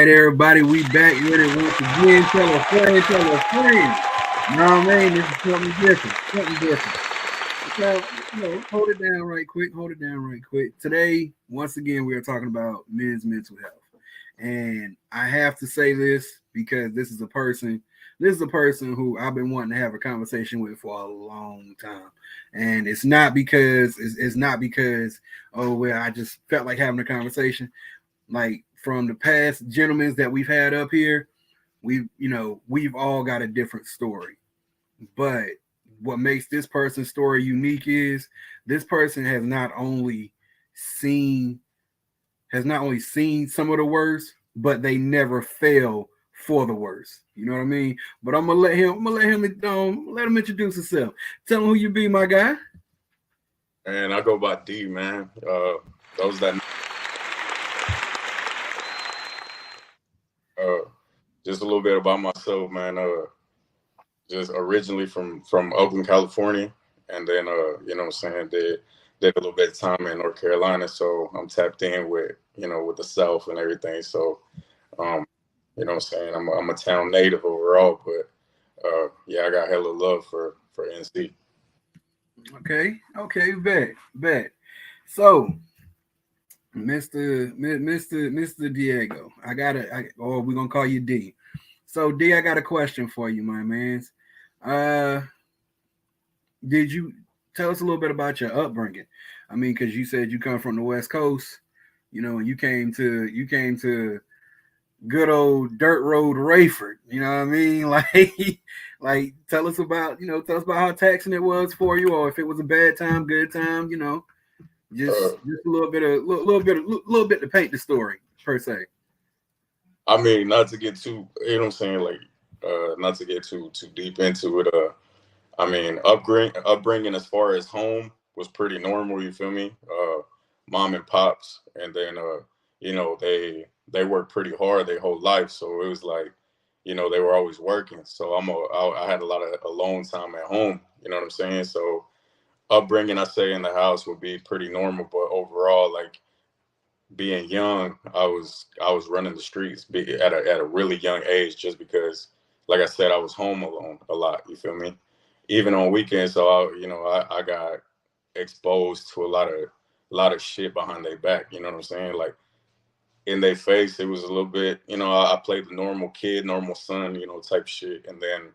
right, everybody, we back with it once again. Tell a friend, tell a friend. No, man, this is something different. Something different. So, hold it down right quick. Hold it down right quick. Today, once again, we are talking about men's mental health. And I have to say this because this is a person who I've been wanting to have a conversation with for a long time. And it's not because, oh, well, I just felt like having a conversation. Like from the past gentlemen that we've had up here, we've all got a different story. But what makes this person's story unique is this person seen has not only seen some of the worst, but they never fell for the worst. You know what I mean? But let him introduce himself. Tell him who you be, my guy. And I go by D, man. Those that uh, just a little bit about myself, man. Just originally from Oakland, California, and then what I'm saying, did a little bit of time in North Carolina, so I'm tapped in with with the South and everything. So, um, what I'm saying, I'm a town native overall, but yeah, I got hella love for NC. Okay, bet. So, Mister Diego, or we're gonna call you D. So, D, I got a question for you, my man's. Uh, did you tell us a little bit about your upbringing? I mean, because you said you come from the West Coast, and you came to good old dirt road Rayford. You know what I mean? Like tell us about how taxing it was for you, or if it was a bad time, good time. Just a little bit to paint the story per se. I mean, not to get too, what I'm saying, like, not to get too deep into it. I mean, upbringing as far as home was pretty normal. You feel me? Mom and pops, and then they worked pretty hard their whole life, so it was like, they were always working. So I had a lot of alone time at home. You know what I'm saying? So upbringing, I say in the house would be pretty normal, but overall, like being young, I was running the streets at a really young age, just because, like I said, I was home alone a lot. You feel me? Even on weekends, so I got exposed to a lot of shit behind their back. You know what I'm saying? Like in their face, it was a little bit. I played the normal kid, normal son, type shit, and then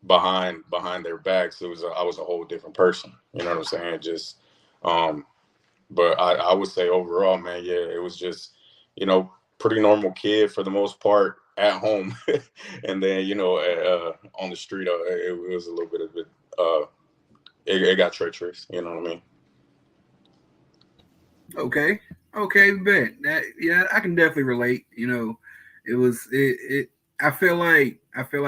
behind their backs, I was a whole different person. You know what I'm saying? Just um, but I would say overall, man, yeah, it was just, pretty normal kid for the most part at home. And then, on the street, it was a little bit of it. It got treacherous. You know what I mean? Okay, okay, bet that. Yeah, I can definitely relate. It was it. I feel like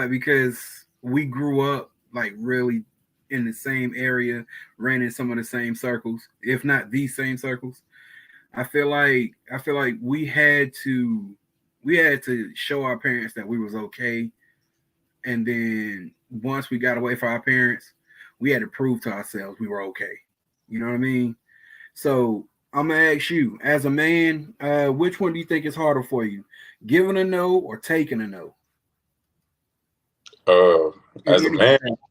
because we grew up like really in the same area, ran in some of the same circles, if not the same circles. I feel like we had to show our parents that we was okay, and then once we got away from our parents, we had to prove to ourselves we were okay. You know what I mean? So I'm gonna ask you, as a man, which one do you think is harder for you, giving a no or taking a no Uh, in as a any man, capacity?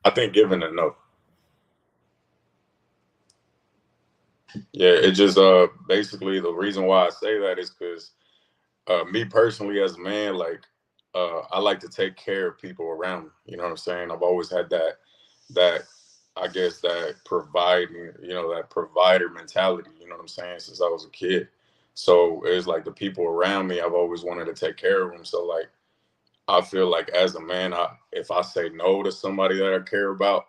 I think giving a no. Yeah, it just basically the reason why I say that is because me personally as a man, like I like to take care of people around me. You know what I'm saying? I've always had that I guess that providing, that provider mentality. You know what I'm saying? Since I was a kid, so it's like the people around me, I've always wanted to take care of them. So like I feel like as a man, if I say no to somebody that I care about,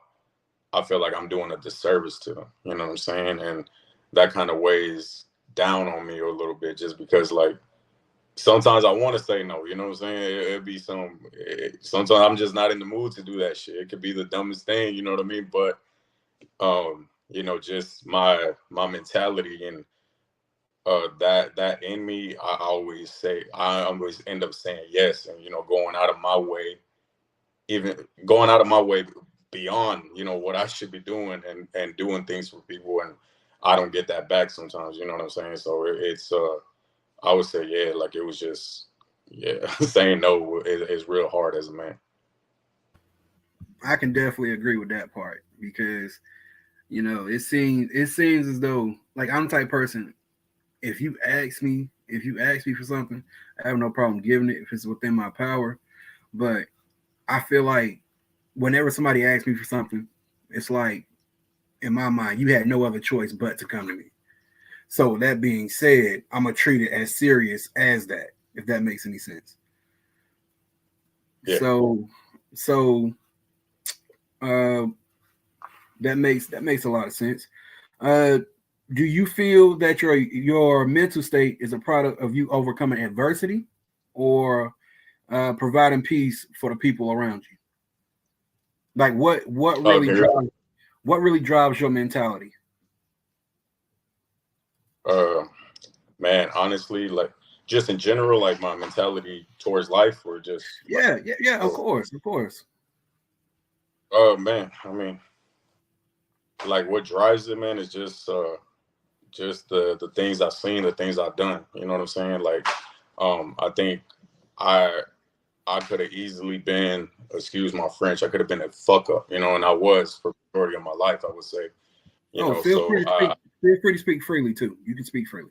I feel like I'm doing a disservice to them. You know what I'm saying? And that kind of weighs down on me a little bit, just because like sometimes I want to say no. You know what I'm saying? It'd be sometimes I'm just not in the mood to do that shit. It could be the dumbest thing. You know what I mean? But just my mentality and that in me, I always end up saying yes, and going out of my way, even going out of my way beyond what I should be doing, and doing things for people, and I don't get that back sometimes. You know what I'm saying? So it's I would say, yeah, like it was just, yeah, saying no is real hard as a man. I can definitely agree with that part because it seems as though like I'm the type of person. If you ask me for something, I have no problem giving it if it's within my power. But I feel like whenever somebody asks me for something, it's like in my mind, you had no other choice but to come to me. So that being said, I'm gonna treat it as serious as that, if that makes any sense. Yeah. So uh, that makes a lot of sense. Uh, do you feel that your mental state is a product of you overcoming adversity, or providing peace for the people around you? Like Okay. what really drives your mentality? Uh, Man, honestly, like just in general, like my mentality towards life, or just like, Yeah, yeah, yeah. Of oh, course, of course. man, I mean, like what drives it, man, is just the things I've seen, the things I've done. You know what I'm saying? Like, I think I I could have easily been, excuse my French, I could have been a fuck up, and I was for the majority of my life, I would say, Oh, feel So free to speak. Feel free to speak freely too. You can speak freely.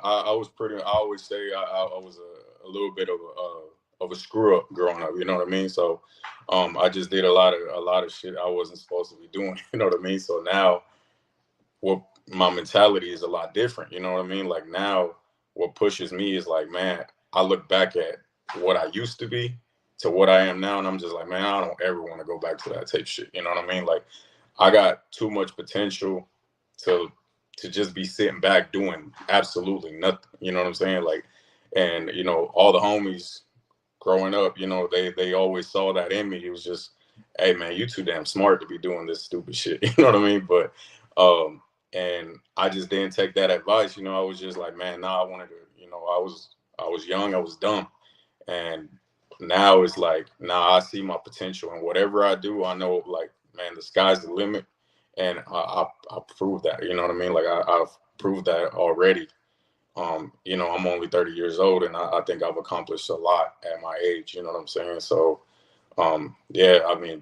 uh, I was pretty. I always say I was a little bit of a screw up growing up. You know what I mean? So, I just did a lot of shit I wasn't supposed to be doing. You know what I mean? So now, what my mentality is a lot different. You know what I mean? Like now, what pushes me is like, man, I look back at what I used to be to what I am now, and I'm just like, man, I don't ever want to go back to that type shit. You know what I mean? Like, I got too much potential to just be sitting back doing absolutely nothing. You know what I'm saying? Like, and all the homies growing up, they always saw that in me. It was just, hey man, you too damn smart to be doing this stupid shit. You know what I mean? But and I just didn't take that advice. I was just like, man, nah, I wanted to, I was young, I was dumb. And now it's like, now I see my potential, and whatever I do, I know, like, man, the sky's the limit. And I proved that. You know what I mean? Like, I've proved that already. I'm only 30 years old, and I think I've accomplished a lot at my age. You know what I'm saying? So, yeah, I mean,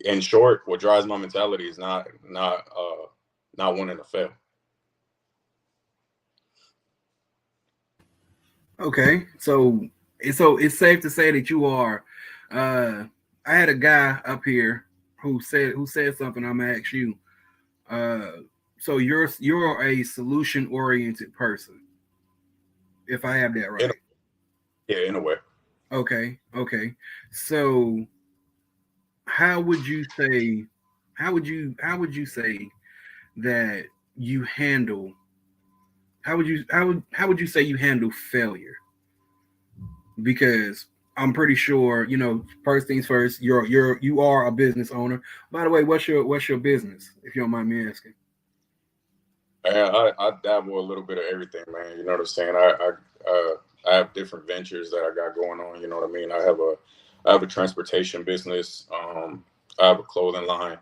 in short, what drives my mentality is not wanting to fail. Okay, so it's safe to say that you are. Uh, I had a guy up here who said something. I'm gonna ask you. Uh, so you're a solution oriented person, if I have that In a, right. yeah, in a way. Okay, okay. So how would you say? How would you say that you handle? How would you say you handle failure? Because I'm pretty sure, first things first, you are a business owner. By the way, what's your business, if you don't mind me asking? I dabble a little bit of everything, man. You know what I'm saying? I have different ventures that I got going on. You know what I mean? I have a transportation business. I have a clothing line.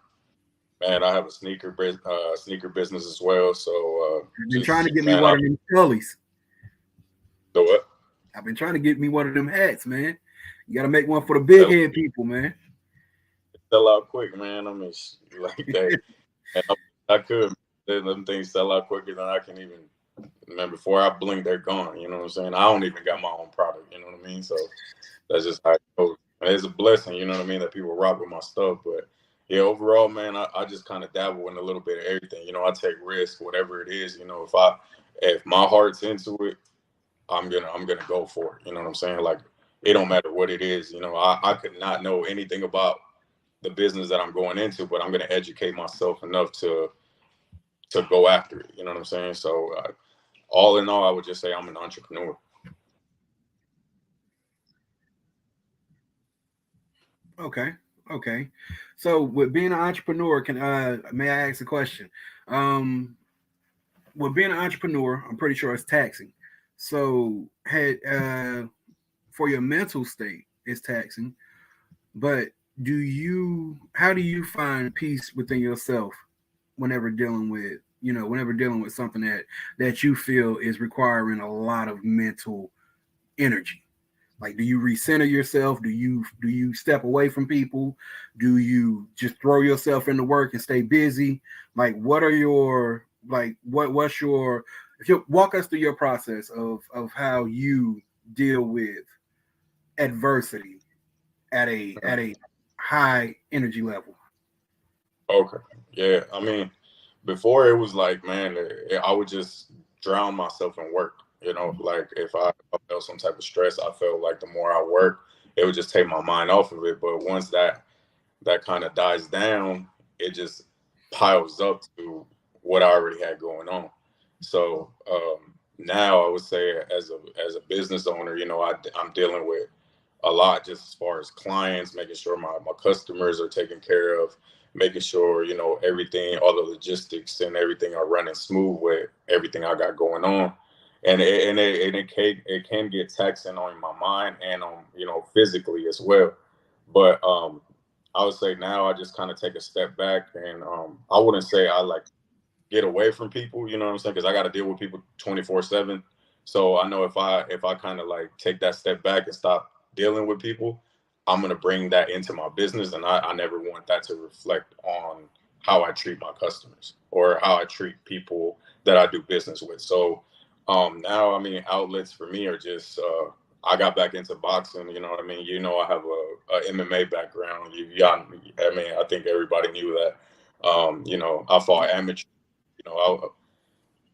Man, I have a sneaker business as well. So I've been trying to just get me man, one of them Scullies. the what? I've been trying to get me one of them hats, man. You got to make one for the big head people, man. Sell out quick, man. I mean, like that. And I could. Them things sell out quicker than I can even. Man, before I blink, they're gone. You know what I'm saying? I don't even got my own product. You know what I mean? So that's just how it goes. And it's a blessing. You know what I mean? That people rock with my stuff. But yeah, overall, man, I just kind of dabble in a little bit of everything. I take risks, whatever it is. If my heart's into it, I'm gonna go for it. You know what I'm saying? Like, it don't matter what it is. I could not know anything about the business that I'm going into, but I'm going to educate myself enough to go after it. You know what I'm saying? So, all in all, I would just say I'm an entrepreneur. Okay, okay. So with being an entrepreneur, may I ask a question? Um, with being an entrepreneur, I'm pretty sure it's taxing. So had for your mental state, it's taxing. But how do you find peace within yourself whenever dealing with, whenever dealing with something that you feel is requiring a lot of mental energy? Like, do you recenter yourself? Do you step away from people? Do you just throw yourself into work and stay busy? Like, what are your what's your, if you walk us through your process of how you deal with adversity at a high energy level? Okay. Yeah. I mean, before it was like, man, I would just drown myself in work. Like if I felt some type of stress, I felt like the more I work, it would just take my mind off of it. But once that kind of dies down, it just piles up to what I already had going on. So now I would say as a business owner, I'm dealing with a lot just as far as clients, making sure my customers are taken care of, making sure, everything, all the logistics and everything are running smooth with everything I got going on. And it can get taxing on my mind and on, physically as well. But I would say now I just kind of take a step back and I wouldn't say I like get away from people, you know what I'm saying? Because I got to deal with people 24/7. So I know if I kind of like take that step back and stop dealing with people, I'm gonna bring that into my business, and I never want that to reflect on how I treat my customers or how I treat people that I do business with. So now, I mean, outlets for me are just I got back into boxing. You know what I mean? I have a MMA background. I mean, I think everybody knew that. I fought amateur. You know,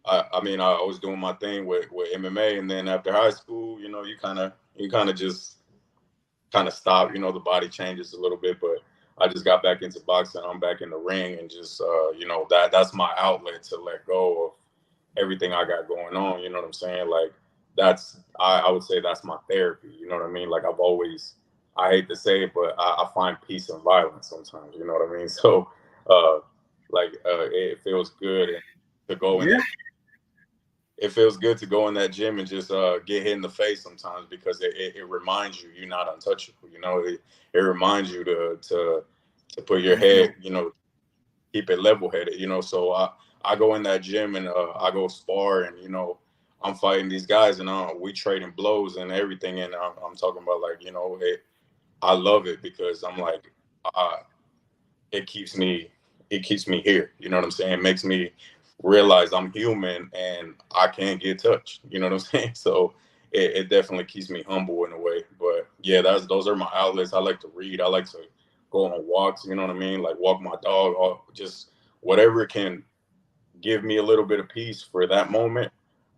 I mean, I was doing my thing with MMA, and then after high school, you kind of just kind of stop. The body changes a little bit, but I just got back into boxing. I'm back in the ring, and just that's my outlet to let go of everything I got going on. You know what I'm saying? Like I would say that's my therapy. You know what I mean? Like I hate to say it, but I find peace in violence sometimes. You know what I mean? So uh, it feels good to go in Yeah. that. It feels good to go in that gym and just get hit in the face sometimes because it reminds you you're not untouchable. It reminds you to put your That's head, dope. keep it level headed. So I go in that gym and I go spar and I'm fighting these guys and we trading blows and everything and I'm talking about like I love it because I'm like uh, it keeps me here. You know what I'm saying? It makes me realize I'm human and I can get touched. You know what I'm saying? So it definitely keeps me humble in a way. But yeah, those are my outlets. I like to read. I like to go on walks. You know what I mean? Like walk my dog or just whatever can give me a little bit of peace for that moment.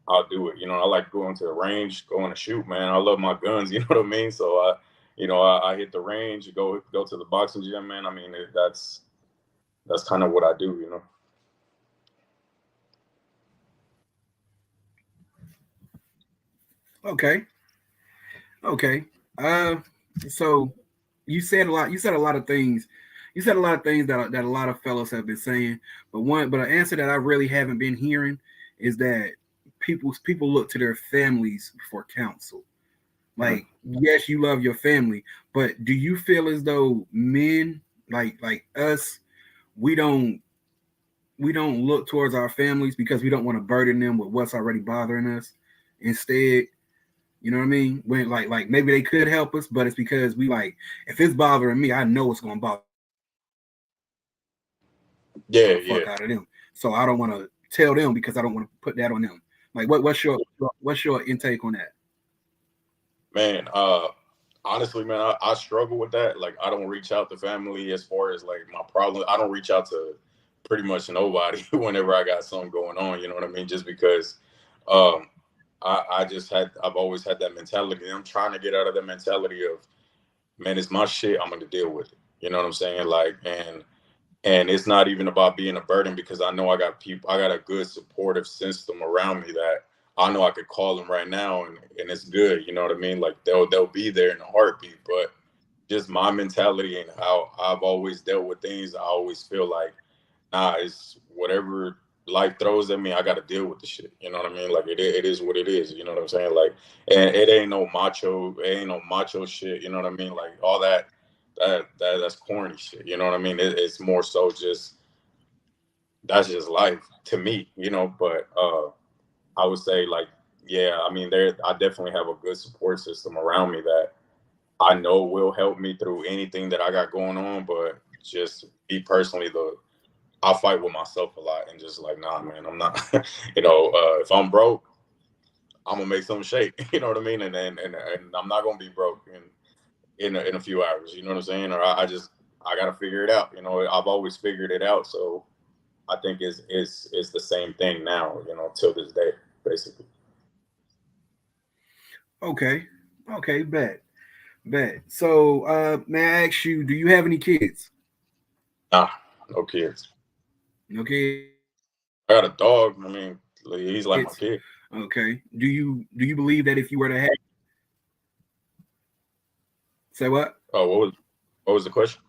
I'll do it. I like going to the range, going to shoot, man. I love my guns. You know what I mean? So I hit the range, go to the boxing gym, man. I mean, that's kind of what I do. Okay. Okay. Uh, so you said a lot of things. You said a lot of things that a lot of fellows have been saying, but an answer that I really haven't been hearing is that people look to their families for counsel. Mhm. Like, yes, you love your family, but do you feel as though men like us, we don't we don't look towards our families because we don't want to burden them with what's already bothering us? Instead, you know what I mean? When like maybe they could help us, but it's because we like, if it's bothering me, I know it's gonna bother Yeah, the yeah, fuck out of them. So I don't want to tell them because I don't want to put that on them. Like, what's your intake on that? man. Honestly, man, I struggle with that. Like, I don't reach out to family as far as like my problem. I don't reach out to pretty much nobody whenever I got something going on. You know what I mean? Just because um, I've always had that mentality. I'm trying to get out of the mentality of, man, it's my shit. I'm gonna deal with it. You know what I'm saying? Like, and it's not even about being a burden because I know I got a good supportive system around me that I know I could call them right now and it's good. You know what I mean? Like they'll be there in a heartbeat. But just my mentality and how I've always dealt with things, I always feel like, nah, it's whatever life throws at me, I got to deal with the shit. You know what I mean? Like it is what it is. You know what I'm saying? Like, and it ain't no macho shit. You know what I mean? Like all that's corny shit. You know what I mean? It's more so just that's just life to me, you know. But I would say like, yeah, I mean, I definitely have a good support system around me that I know will help me through anything that I got going on. But just me personally, I fight with myself a lot and just like, nah, man, I'm not, if I'm broke, I'm gonna make something shake. You know what I mean? And I'm not gonna be broke in a few hours. You know what I'm saying? Or I gotta figure it out. You know, I've always figured it out. So I think is the same thing now. You know, till this day, basically. Okay. Okay, bet. So may I ask you, do you have any kids? Nah, no kids. No kids. I got a dog. I mean, he's like my kid. Okay. Do you believe that if you were to have, say what? Oh, what was the question?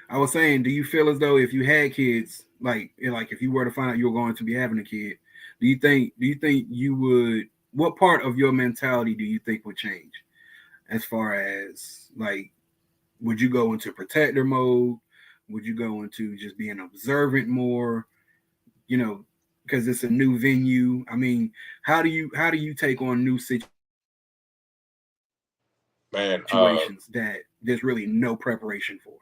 I was saying, do you feel as though if you had kids, like if you were to find out you were going to be having a kid, do you think you would, what part of your mentality do you think would change? As far as like, would you go into protector mode? Would you go into just being observant more? You know, because it's a new venue. I mean, how do you take on new Man, situations that there's really no preparation for?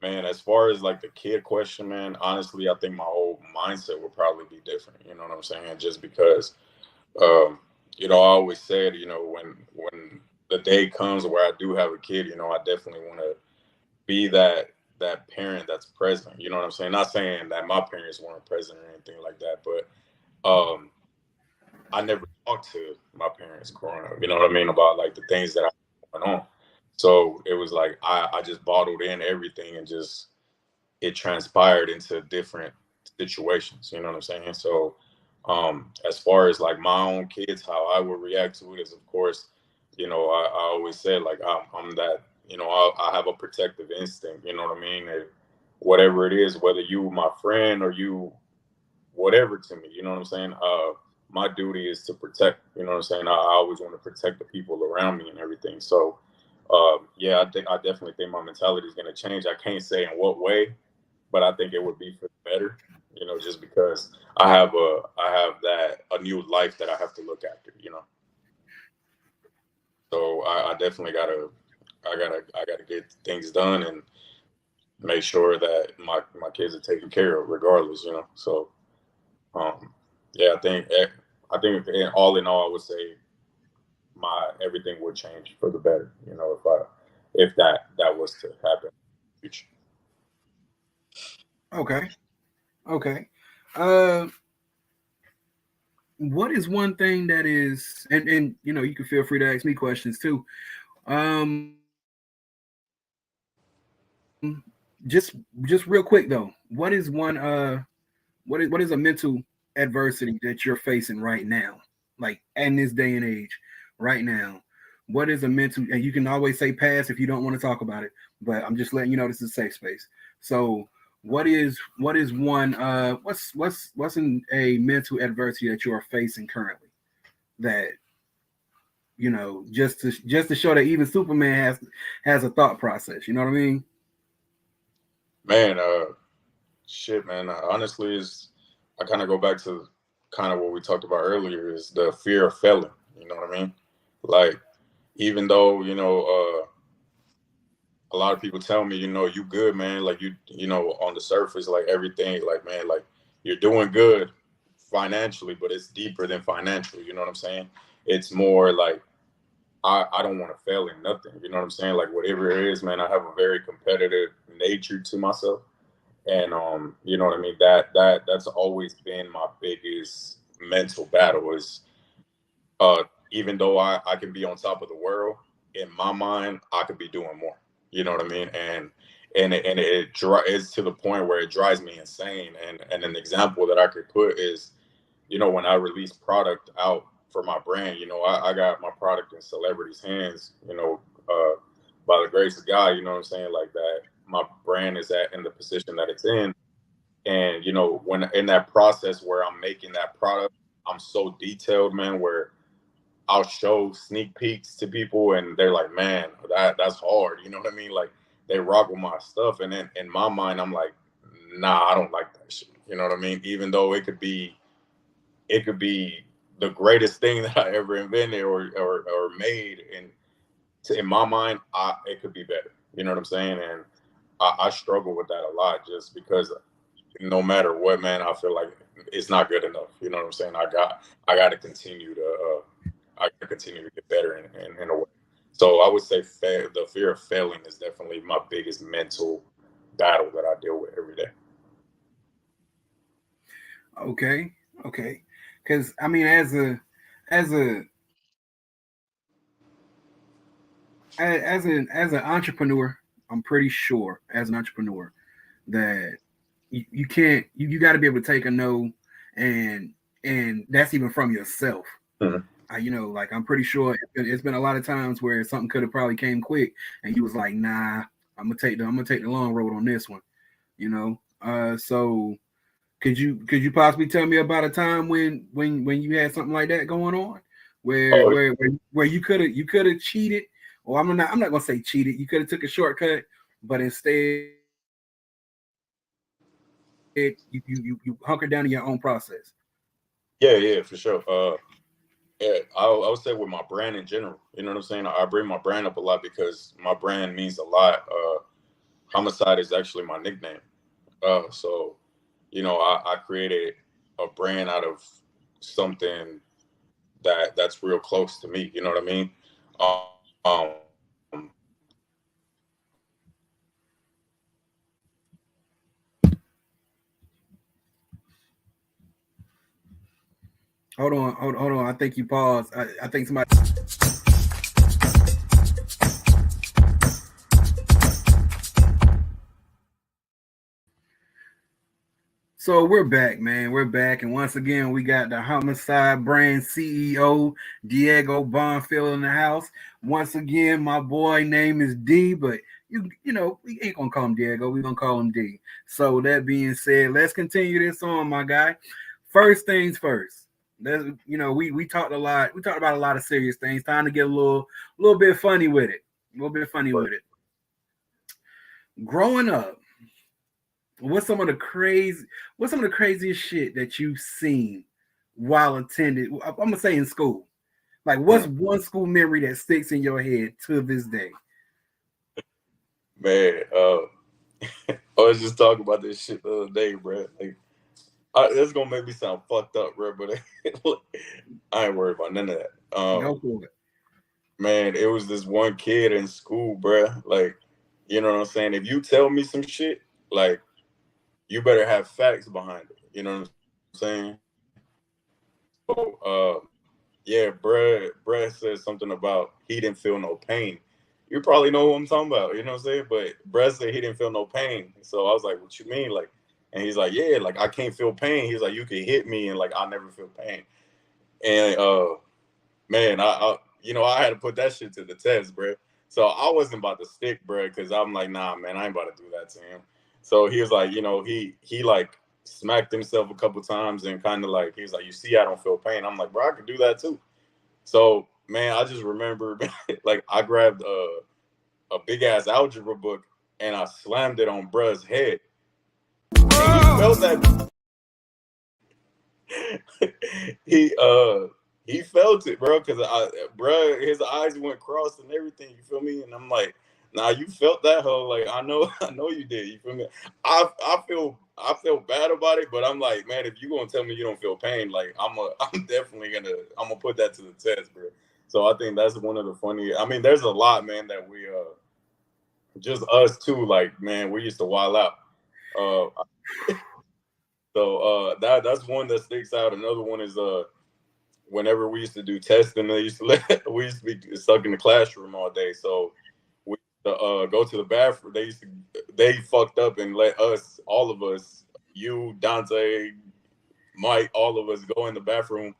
man, as far as like the kid question, man, honestly, I think my whole mindset would probably be different. You know what I'm saying? Just because, um, I always said, when the day comes where I do have a kid, I definitely want to be that parent that's present. You know what I'm saying? Not saying that my parents weren't present or anything like that, but um, I never talked to my parents growing up. You know what I mean, about like the things that I going on. So it was like I just bottled in everything and just it transpired into different situations. You know what I'm saying? So, as far as like my own kids, how I would react to it is, of course, I always said like I'm that. I have a protective instinct. You know what I mean? And whatever it is, whether you my friend or you whatever to me, you know what I'm saying? My duty is to protect. You know what I'm saying? I always want to protect the people around me and everything. So, yeah, I definitely think my mentality is going to change. I can't say in what way, but I think it would be for the better. Just because I have that a new life that I have to look after. So I definitely I gotta get things done and make sure that my kids are taken care of, regardless. So yeah, I think all in all, I would say my everything would change for the better. If that was to happen. Okay. Okay. Uh, what is one thing that is, and you can feel free to ask me questions too. Um, just just real quick though, what is one what is a mental adversity that you're facing right now, like in this day and age, right now? What is a mental, and you can always say pass if you don't want to talk about it, but I'm just letting you know this is a safe space. So what is one what's in a mental adversity that you are facing currently, that just to show that even Superman has a thought process, you know what I mean? Man, shit, man. Honestly, is I kind of go back to kind of what we talked about earlier is the fear of failing. You know what I mean? Like, even though a lot of people tell me, you good, man. Like on the surface, like everything, like man, like you're doing good financially, but it's deeper than financial. You know what I'm saying? It's more like I don't want to fail in nothing. You know what I'm saying? Like whatever it is, man. I have a very competitive nature to myself, and you know what I mean. That's always been my biggest mental battle is even though I can be on top of the world, in my mind, I could be doing more. You know what I mean? And it's to the point where it drives me insane. And an example that I could put is, when I release product out for my brand, I got my product in celebrities' hands, by the grace of God, you know what I'm saying? Like that, my brand is at in the position that it's in. And, when in that process where I'm making that product, I'm so detailed, man, where I'll show sneak peeks to people and they're like, man, that's hard. You know what I mean? Like they rock with my stuff. And then in my mind, I'm like, nah, I don't like that shit. You know what I mean? Even though it could be the greatest thing that I ever invented or made, and in my mind, it could be better. You know what I'm saying? And I struggle with that a lot, just because no matter what, man, I feel like it's not good enough. You know what I'm saying? I got to continue to get better in a way. So I would say the fear of failing is definitely my biggest mental battle that I deal with every day. Okay, okay. Because I mean, as a as an entrepreneur, I'm pretty sure as an entrepreneur that you can't you got to be able to take a no, and that's even from yourself. Mhm. Like I'm pretty sure it's been a lot of times where something could have probably came quick, and you was like, nah, I'm gonna take the long road on this one. So could you possibly tell me about a time when you had something like that going on, where Oh, where you could have cheated, or I'm not gonna say cheated. You could have took a shortcut, but instead you hunkered down in your own process. yeah, for sure. Yeah, I would say with my brand in general. You know what I'm saying? I bring my brand up a lot because my brand means a lot. Homicide is actually my nickname. So I created a brand out of something that's real close to me. You know what I mean? Um, Hold on. I think you paused. I think somebody. So we're back, man. We're back, and once again, we got the Homicide Brand CEO Diego Bonfield in the house. Once again, my boy name is D, but we ain't gonna call him Diego. We're gonna call him D. So that being said, let's continue this on, my guy. First things first. We talked a lot. We talked about a lot of serious things. Time to get a little bit funny with it. A little bit funny with it. Growing up, What's some of the crazy? What's some of the craziest shit that you've seen while attending? I'm gonna say in school. Like, what's one school memory that sticks in your head to this day? man, I was just talking about this shit the other day, bro. Like, it's gonna make me sound fucked up, bro, but I ain't worried about none of that. Go for it. Man, it was this one kid in school, bro. Like, you know what I'm saying? If you tell me some shit, like, you better have facts behind it. You know what I'm saying? So, yeah, bruh said something about he didn't feel no pain. You probably know what I'm talking about, you know what I'm saying? But bruh said he didn't feel no pain. So I was like, what you mean? Like, and he's like, yeah, like I can't feel pain. He's like, you can hit me and like I'll never feel pain. And man, I had to put that shit to the test, bro. So I wasn't about to stick, bro, because I'm like, nah, man, I ain't about to do that to him. So he was like, he like smacked himself a couple times and kind of like he was like, you see, I don't feel pain. I'm like, bro, I could do that too. So man, I just remember like I grabbed a big ass algebra book and I slammed it on bruh's head. And he felt that he he felt it, bro, because his eyes went cross and everything. You feel me? And I'm like, nah, you felt that hoe. Like I know, I know you did. You feel me? I feel bad about it, but I'm like, man, if you gonna tell me you don't feel pain, like I'm definitely I'm gonna put that to the test, bro. So I think that's one of the funny. I mean, there's a lot, man, that we just us too. Like, man, we used to wild out. Uh, that's one that sticks out. Another one is whenever we used to do testing, they used to we used to be stuck in the classroom all day. So we used to, go to the bathroom. They fucked up and let us, all of us, you, Dante, Mike, all of us go in the bathroom.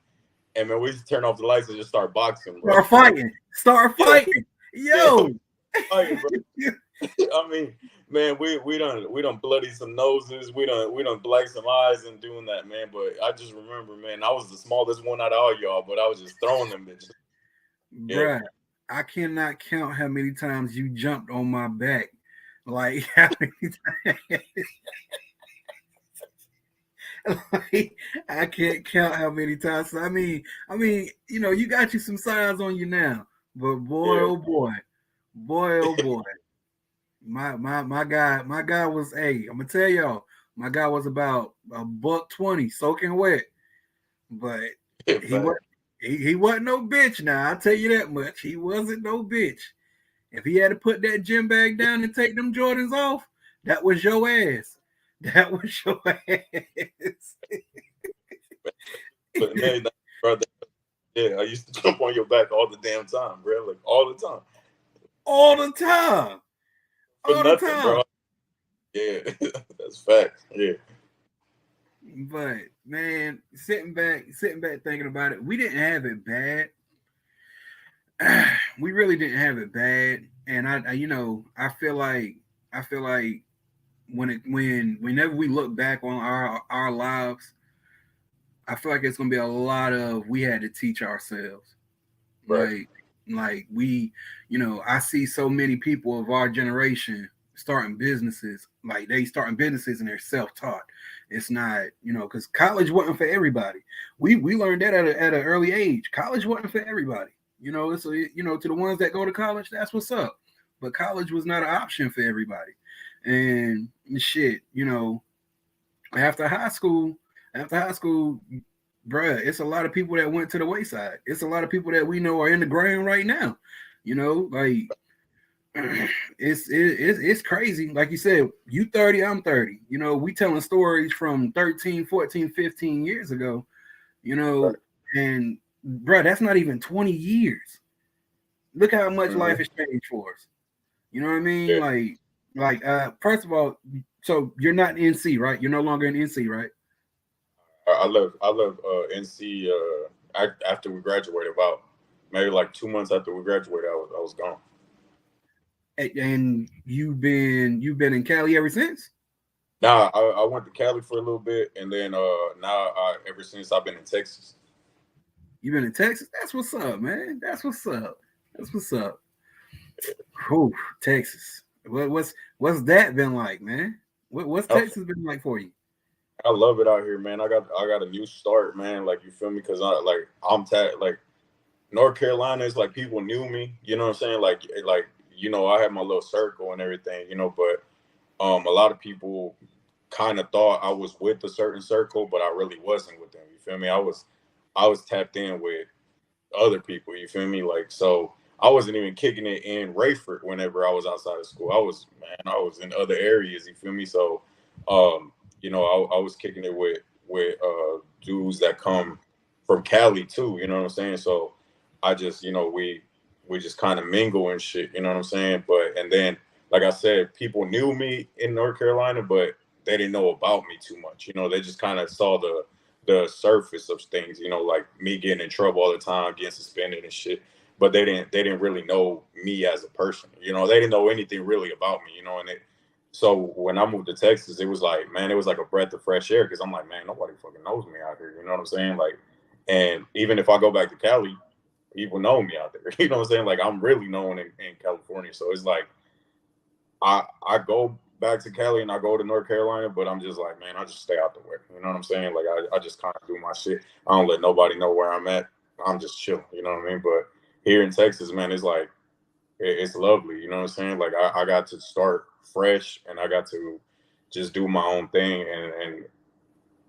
And man, we used to turn off the lights and just start boxing, bro. Start fighting. Start fighting. Yeah, Yo. fighting, bro. I mean, man, we done bloody some noses, we done black some eyes and doing that, man. But I just remember, man, I was the smallest one out of all y'all, but I was just throwing them bitches. Yeah, Bruh, I cannot count how many times you jumped on my back. Like how many times? Like, I can't count how many times. I mean, you got you some signs on you now, but boy, Yeah. oh boy, oh boy, my guy was. Hey, I'm gonna tell y'all, my guy was about a $120, soaking wet, but he Fact. was he wasn't no bitch. Now I'll tell you that much. He wasn't no bitch. If he had to put that gym bag down and take them Jordans off, that was your ass. That was your ass. But man, brother, yeah, I used to jump on your back all the damn time, bro. Like all the time. All the time. For All the nothing, time. bro. Yeah, that's facts. Yeah. But man, sitting back thinking about it, we didn't have it bad. We really didn't have it bad. And I feel like whenever we look back on our lives, I feel like it's gonna be a lot of we had to teach ourselves. Right. Like we, I see so many people of our generation starting businesses. Like they starting businesses and they're self-taught. It's not, because college wasn't for everybody. We learned that at an early age. College wasn't for everybody. So to the ones that go to college, that's what's up. But college was not an option for everybody. And shit, after high school, bruh, it's a lot of people that went to the wayside. It's a lot of people that we know are in the ground right now. Like it's crazy. Like you said, you 30, I'm 30. We telling stories from 13, 14, 15 years ago, Right. and bruh, that's not even 20 years. Look how much life has changed for us. You know what I mean? Yeah. First of all, so you're not in NC, right? You're no longer in NC, right? I left NC after we graduated. About maybe like 2 months after we graduated, I was gone. And you've been in Cali ever since? Now I went to Cali for a little bit, and then now ever since I've been in Texas. You've been in Texas? That's what's up, man. That's what's up. That's what's up. Whew, Texas. What's that been like, man? What's I, Texas been like for you? I love it out here, man. I got a new start, man. Like you feel me? Because like North Carolina is like people knew me. You know what I'm saying? Like I had my little circle and everything. But a lot of people kind of thought I was with a certain circle, but I really wasn't with them. You feel me? I was tapped in with other people. You feel me? Like so, I wasn't even kicking it in Rayford whenever I was outside of school. I was in other areas. You feel me? So, I was kicking it with dudes that come from Cali too. You know what I'm saying? So, I just we just kind of mingle and shit. You know what I'm saying? But and then like I said, people knew me in North Carolina, but they didn't know about me too much. They just kind of saw the surface of things, like me getting in trouble all the time, getting suspended and shit. But they didn't really know me as a person. They didn't know anything really about me, so when I moved to Texas, it was like, man, it was like a breath of fresh air because I'm like, man, nobody fucking knows me out here. You know what I'm saying? Like, and even if I go back to Cali, people know me out there. You know what I'm saying? Like I'm really known in California. So it's like I go back to Cali and I go to North Carolina, but I'm just like, man, I just stay out the way. You know what I'm saying? Like I just kind of do my shit. I don't let nobody know where I'm at. I'm just chilling. You know what I mean? But here in Texas, man, it's like it's lovely. You know what I'm saying? Like I got to start fresh and I got to just do my own thing and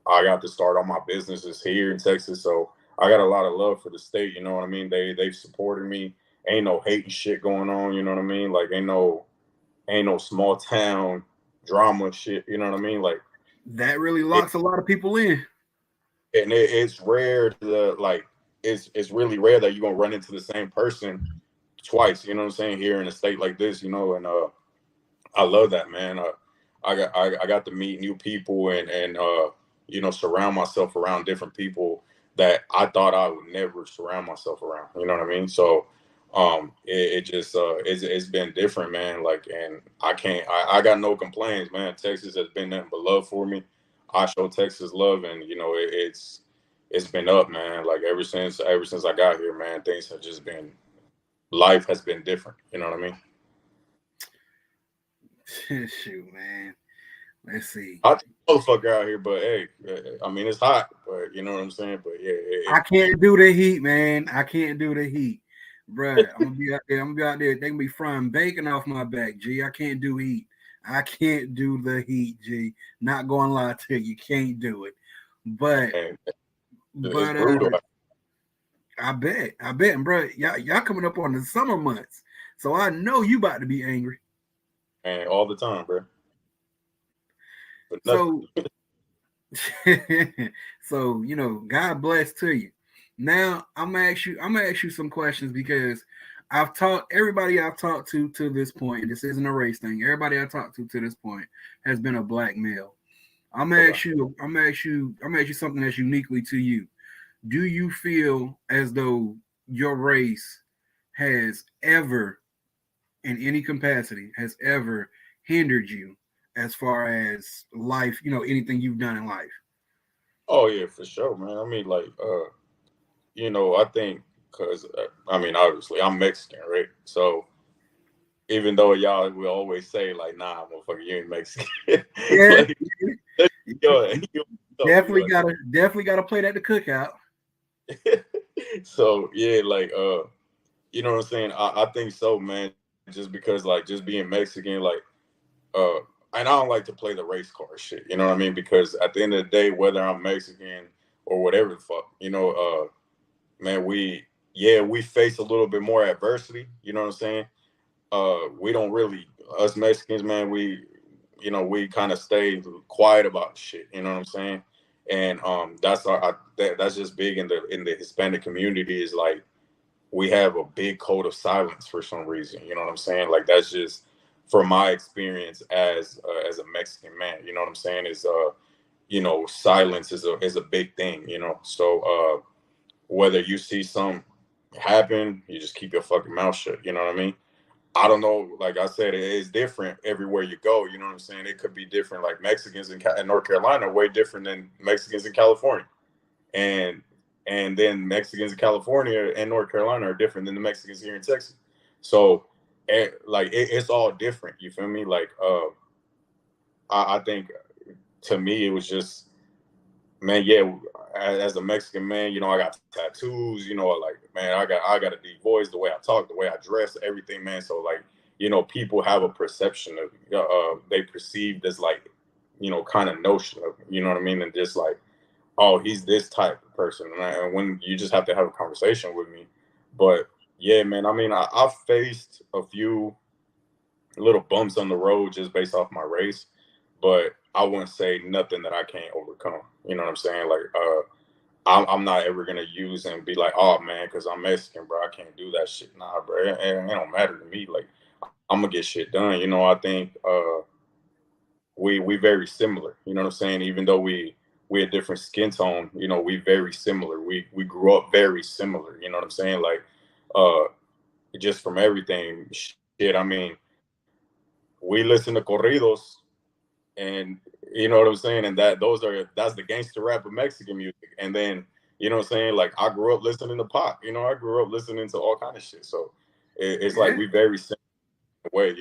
I got to start all my businesses here in Texas. So I got a lot of love for the state. You know what I mean? They've supported me. Ain't no hating shit going on. You know what I mean? Like ain't no small town drama shit. You know what I mean? Like That really it, locks a lot of people in. and it's rare to like it's really rare that you're gonna run into the same person twice. You know what I'm saying? Here in a state like this, and I love that, man. I got to meet new people and surround myself around different people that I thought I would never surround myself around. You know what I mean? So it just it's been different, man. Like, and I got no complaints, man. Texas has been nothing but love for me. I show Texas love, and it's been up, man. Like ever since I got here, man, things have just been life has been different. You know what I mean? Shoot, man. Let's see. I motherfucker out here, but hey, I mean it's hot, but you know what I'm saying. But yeah, I can't do the heat, man. I can't do the heat, bruh. I'm gonna be out there. I'm gonna be out there. They gonna be frying bacon off my back, G. I can't do heat. I can't do the heat, G. Not gonna lie to you, can't do it. But man, it's but brutal. I bet, and bro, y'all coming up on the summer months, so I know you about to be angry. Man, all the time, bro. So, so God bless to you. Now I'm gonna ask you some questions because everybody I've talked to this point. This isn't a race thing. Everybody I talked to this point has been a black male. I'm gonna ask you something that's uniquely to you. Do you feel as though your race has ever, in any capacity, has ever hindered you as far as life, anything you've done in life? Oh yeah, for sure, man. I mean, like, I think because I mean, obviously, I'm Mexican, right? So even though y'all will always say like, "Nah, motherfucker, you ain't Mexican," Yeah, like, definitely gotta play that the cookout. So yeah, like, you know what I'm saying? I think so, man. Just because, like, just being Mexican, like, and I don't like to play the race card shit. You know what I mean? Because at the end of the day, whether I'm Mexican or whatever the fuck, man, we face a little bit more adversity. You know what I'm saying? We don't really, us Mexicans, man, we kind of stay quiet about shit. You know what I'm saying? And that's just big in the Hispanic community, is like we have a big code of silence for some reason. You know what I'm saying? Like that's just from my experience as a Mexican man. You know what I'm saying? Is silence is a big thing. So whether you see some happen, you just keep your fucking mouth shut. You know what I mean? I don't know. Like I said, it is different everywhere you go. You know what I'm saying? It could be different. Like Mexicans in North Carolina are way different than Mexicans in California, and then Mexicans in California and North Carolina are different than the Mexicans here in Texas. So, it's all different. You feel me? Like, I think to me it was just, man, yeah. As a Mexican man, I got tattoos. Like, man, I got a deep voice, the way I talk, the way I dress, everything, man. So like, people have a perception of, they perceived as like, kind of notion of, you know what I mean, and just like, oh, he's this type of person, and when you just have to have a conversation with me. But yeah, man, I mean, I've faced a few little bumps on the road just based off my race, but I wouldn't say nothing that I can't overcome. You know what I'm saying? Like, I'm not ever gonna use and be like, oh man, because I'm Mexican, bro, I can't do that shit. Nah, bro, it don't matter to me. Like, I'm gonna get shit done. I think we very similar. You know what I'm saying? Even though we a different skin tone, we very similar. We grew up very similar. You know what I'm saying? Like, just from everything. Shit, I mean, we listen to corridos, and you know what I'm saying, and that's the gangster rap of Mexican music. And then, you know what I'm saying, like, I grew up listening to pop. I grew up listening to all kind of shit. So it's like we very similar way.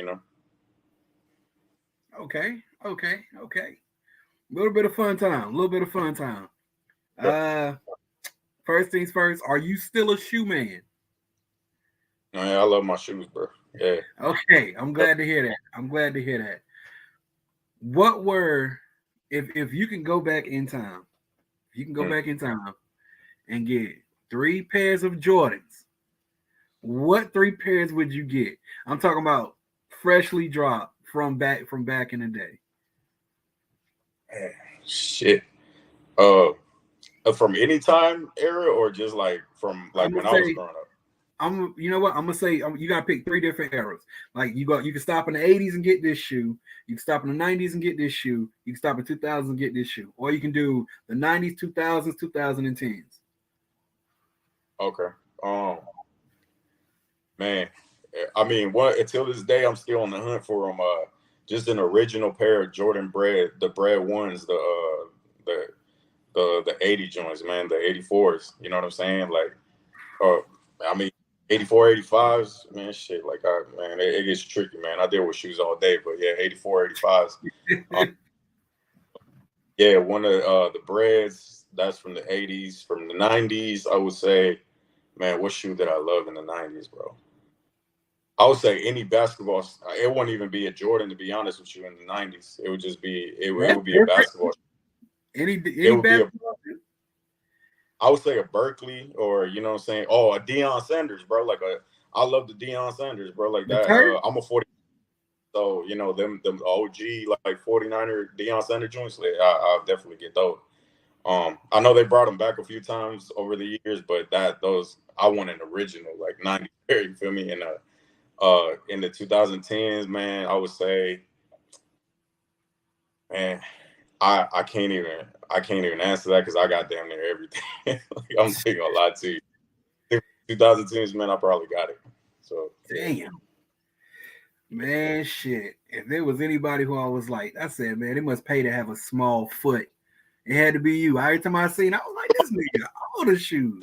Okay. A little bit of fun time. First things first, are you still a shoe man? Man, I love my shoes, bro. Yeah. Okay, I'm glad to hear that. What were, if you can go back in time, and get 3 pairs of Jordans, what 3 pairs would you get? I'm talking about freshly dropped from back in the day. Shit. From any time era, or just like from like when I was growing up? You know what? I'm gonna say you gotta pick 3 different eras. Like you can stop in the 80s and get this shoe. You can stop in the 90s and get this shoe. You can stop in 2000s and get this shoe, or you can do the 90s, 2000s, 2010s. Okay. Man, I mean, until this day, I'm still on the hunt for them. Just an original pair of Jordan the bread ones, the 80 joints, man, the 84s. You know what I'm saying? Like, I mean, 84, 85s, man, shit. Like, man, it gets tricky, man. I deal with shoes all day, but yeah, 84, 85s. Yeah, one of the Breads. That's from the 80s. From the 90s, I would say, man, what shoe did I love in the 90s, bro? I would say any basketball. It wouldn't even be a Jordan, to be honest with you. In the 90s, it would just be it That's would be a different. basketball. It Any would be a basketball? I would say a Berkeley, or you know what I'm saying. Oh, a Deion Sanders, bro. I love the Deion Sanders, bro. Like The that. turf? I'm a 40. So you know them OG like 49er Deion Sanders joints. I'll definitely get those. I know they brought them back a few times over the years, but those I want an original like 90 pair. You feel me? In the 2010s, man, I would say, man, I can't even answer that because I got damn near everything. Like, I'm taking a lot to you. 2010s, man, I probably got it. So yeah. Damn. Man, shit. If there was anybody who I was like, I said, man, it must pay to have a small foot. It had to be you. Every time I seen, I was like, this nigga, all the shoes.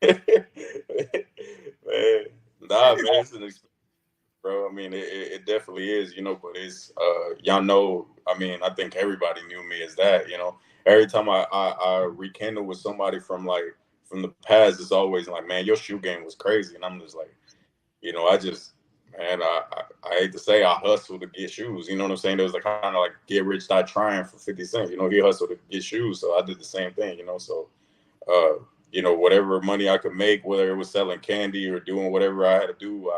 Man, nah, man, it's an experience, bro. I mean, it definitely is, you know. But it's y'all know. I mean, I think everybody knew me as that, you know. Every time I rekindle with somebody from the past, it's always like, man, your shoe game was crazy, and I'm just like, you know, man, I hate to say I hustle to get shoes. You know what I'm saying? There was like kind of like get rich, start trying for 50 cents. You know, he hustled to get shoes, so I did the same thing. You know, so you know, whatever money I could make, whether it was selling candy or doing whatever I had to do,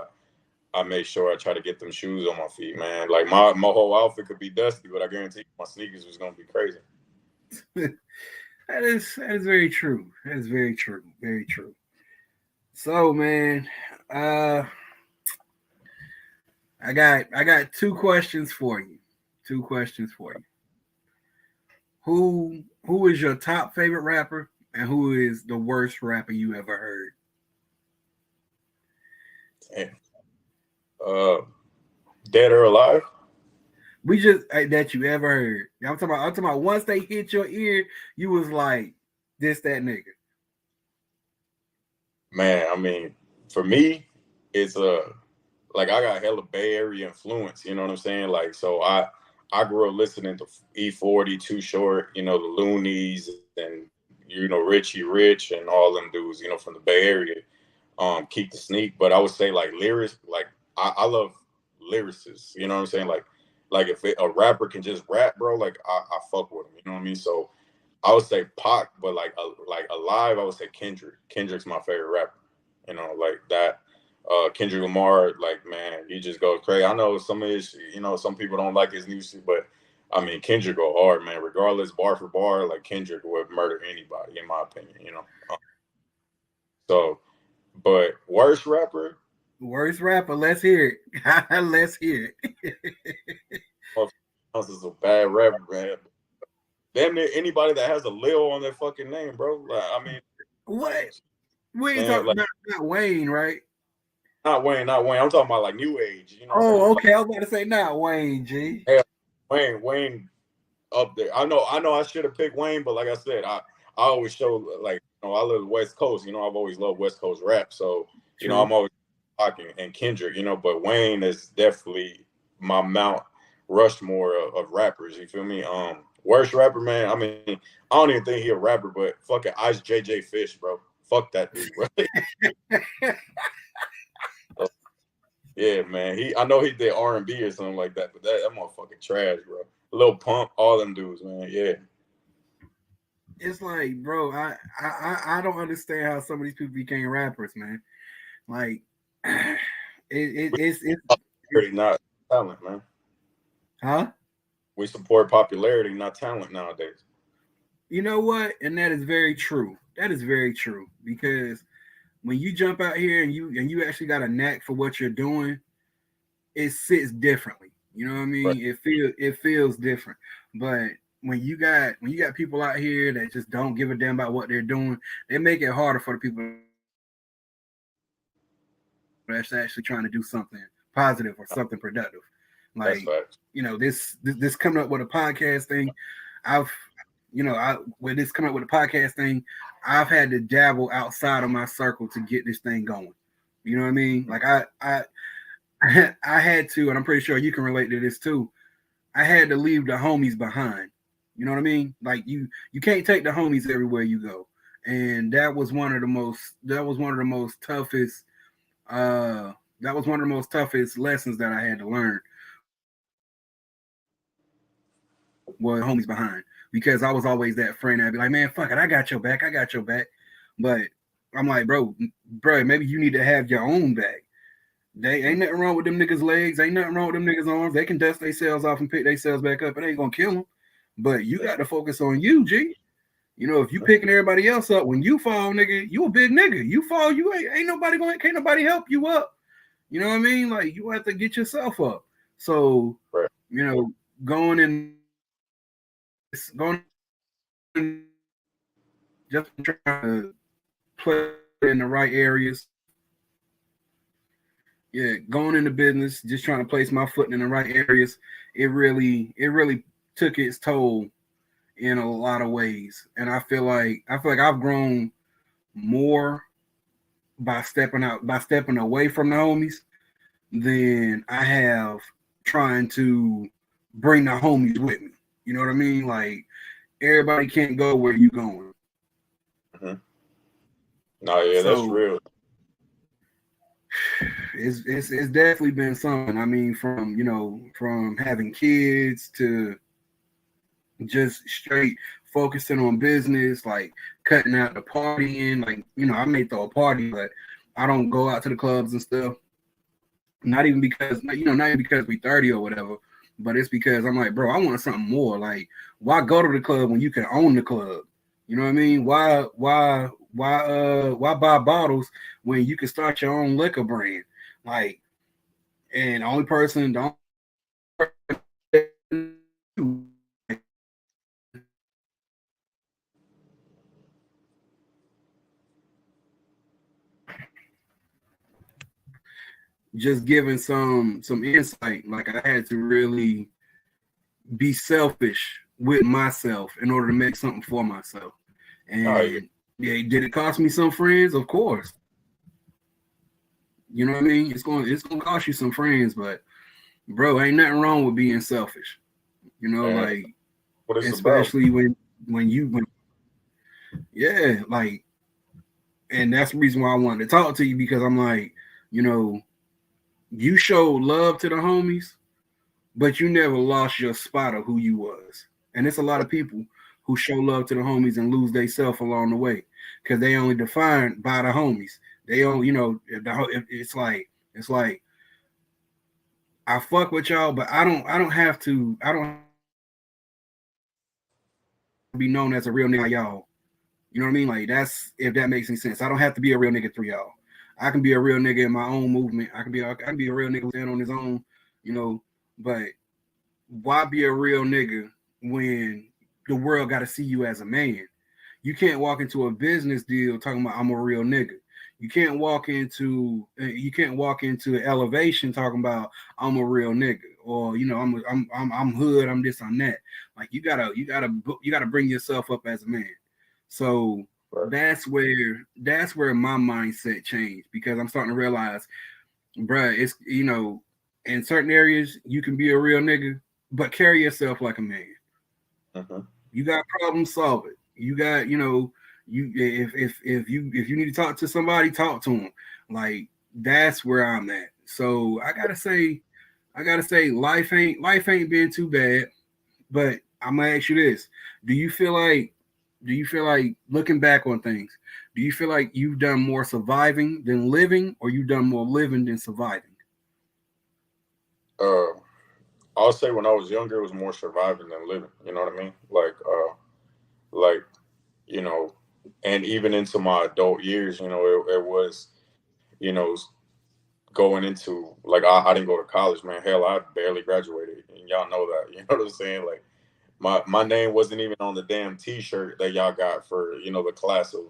I made sure I try to get them shoes on my feet, man. Like my whole outfit could be dusty, but I guarantee you my sneakers was gonna be crazy. That is very true. That is very true. Very true. So, man, uh, I got two questions for you. Two questions for you. Who is your top favorite rapper, and who is the worst rapper you ever heard? Damn. Dead or alive? We just that you ever heard. I'm talking about once they hit your ear, you was like, this that nigga. Man, I mean, for me, it's like I got hella Bay Area influence. You know what I'm saying? Like, so I grew up listening to E40, Too Short, you know, the Loonies, and you know Richie Rich and all them dudes, you know, from the Bay Area. Keep the Sneak, but I would say like lyrics, like I love lyricists. You know what I'm saying? Like if a rapper can just rap, bro, like I fuck with him. You know what I mean? So I would say Pac, but like alive, I would say Kendrick. Kendrick's my favorite rapper. You know, like that. Kendrick Lamar, like man, he just goes crazy. I know some of his, you know, some people don't like his new shit, but I mean Kendrick go hard, man. Regardless, bar for bar, like Kendrick would murder anybody, in my opinion. You know, so. But worst rapper, Worst rapper, let's hear it. Let's hear it. this is a bad rapper, man. Damn near anybody that has a Lil on their fucking name, bro. Like, I mean, What? We ain't man, talking like not Wayne, right? not Wayne, not Wayne. I'm talking about like new age. You know what I'm saying? Oh, okay. I was about to say not Wayne, G. Like, Wayne up there. I know. I should have picked Wayne, but like I said, I always show like you know I live West Coast. You know, I've always loved West Coast rap, so you know True. I'm always talking and Kendrick. You know, but Wayne is definitely my Mount Rushmore of rappers. You feel me? Worst rapper, man. I mean, I don't even think he a rapper, but fucking Ice JJ Fish, bro. Fuck that dude, bro. Yeah, man. I know he did R&B or something like that, but that motherfucking trash, bro. Lil Pump, all them dudes, man. Yeah. It's like, bro, I don't understand how some of these people became rappers, man. Like, it's Popularity, not talent, man. huh? We support popularity, not talent nowadays. You know what? And that is very true. That is very true because when you jump out here and you actually got a knack for what you're doing, it sits differently. You know what I Right. mean? It feels different. But when you got people out here that just don't give a damn about what they're doing, they make it harder for the people that's actually trying to do something positive or something productive. That's Like, facts. you know, this coming up with a podcast thing, I've with this coming up with a podcast thing, I've had to dabble outside of my circle to get this thing going. You know what I mean? Like I I had to, and I'm pretty sure you can relate to this too. I had to leave the homies behind. You know what I mean? Like you can't take the homies everywhere you go. And that was one of the most toughest that was one of the most toughest lessons that I had to learn was homies behind. Because I was always that friend that'd be like, man, fuck it, I got your back, I got your back. But I'm like, bro, maybe you need to have your own back. They ain't nothing wrong with them niggas' legs, ain't nothing wrong with them niggas' arms. They can dust themselves off and pick themselves back up. It ain't gonna kill them. But you got to focus on you, G. You know, if you picking everybody else up, when you fall, nigga, you a big nigga. You fall, you ain't nobody can't nobody help you up. You know what I mean? Like you have to get yourself up. So, you know, going in, just trying to play in the right areas. Yeah, going into business, just trying to place my foot in the right areas. It really took its toll in a lot of ways, and I feel like I've grown more by stepping away from the homies than I have trying to bring the homies with me. You know what I mean? Like everybody can't go where you going. Mm-hmm. No, yeah, so, that's real. It's definitely been something. I mean, from having kids to just straight focusing on business, like cutting out the partying. Like, you know, I may throw a party, but I don't go out to the clubs and stuff. Not even because we 30 or whatever, but it's because I'm like, bro, I want something more. Like, why go to the club when you can own the club? You know what I mean? Why buy bottles when you can start your own liquor brand? Like, and the only person just giving some insight. Like I had to really be selfish with myself in order to make something for myself. And yeah, did it cost me some friends? Of course. You know what I mean? It's gonna cost you some friends, but bro, ain't nothing wrong with being selfish. You know, like especially when yeah, like, and that's the reason why I wanted to talk to you, because I'm like, you know, you showed love to the homies, but you never lost your spot of who you was. And it's a lot of people who show love to the homies and lose themselves along the way because they only defined by the homies. They only, you know, it's like I fuck with y'all, but I don't have to be known as a real nigga y'all. You know what I mean? Like that's, if that makes any sense. I don't have to be a real nigga through y'all. I can be a real nigga in my own movement. I can be a real nigga who stand on his own, you know, but why be a real nigga when the world got to see you as a man? You can't walk into a business deal talking about I'm a real nigga. You can't walk into elevation talking about I'm a real nigga, or you know I'm hood, I'm this, I'm that. Like you gotta bring yourself up as a man. So that's where my mindset changed, because I'm starting to realize, bruh, it's, you know, in certain areas you can be a real nigga, but carry yourself like a man. Uh-huh. You got problem, solve it. You got, you know, you if you need to talk to somebody, talk to them. Like that's where I'm at. So I gotta say, life ain't been too bad. But I'm gonna ask you this: Do you feel like looking back on things, do you feel like you've done more surviving than living, or you've done more living than surviving? I'll say when I was younger, it was more surviving than living. You know what I mean? Like, you know, and even into my adult years, you know, it was, you know, going into, like, I didn't go to college, man. Hell, I barely graduated, and y'all know that. You know what I'm saying? Like, my name wasn't even on the damn T-shirt that y'all got for, you know, the class of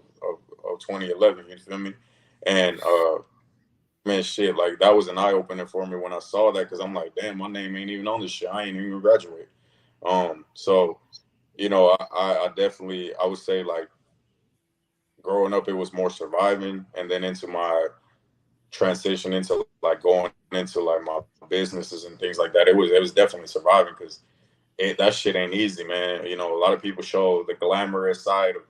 2011. You feel me? And man, shit, like that was an eye opener for me when I saw that, because I'm like, damn, my name ain't even on this shit. I ain't even graduate. So, you know, I definitely, I would say, like, growing up, it was more surviving, and then into my transition into like going into like my businesses and things like that, it was definitely surviving, because that shit ain't easy, man. You know, a lot of people show the glamorous side of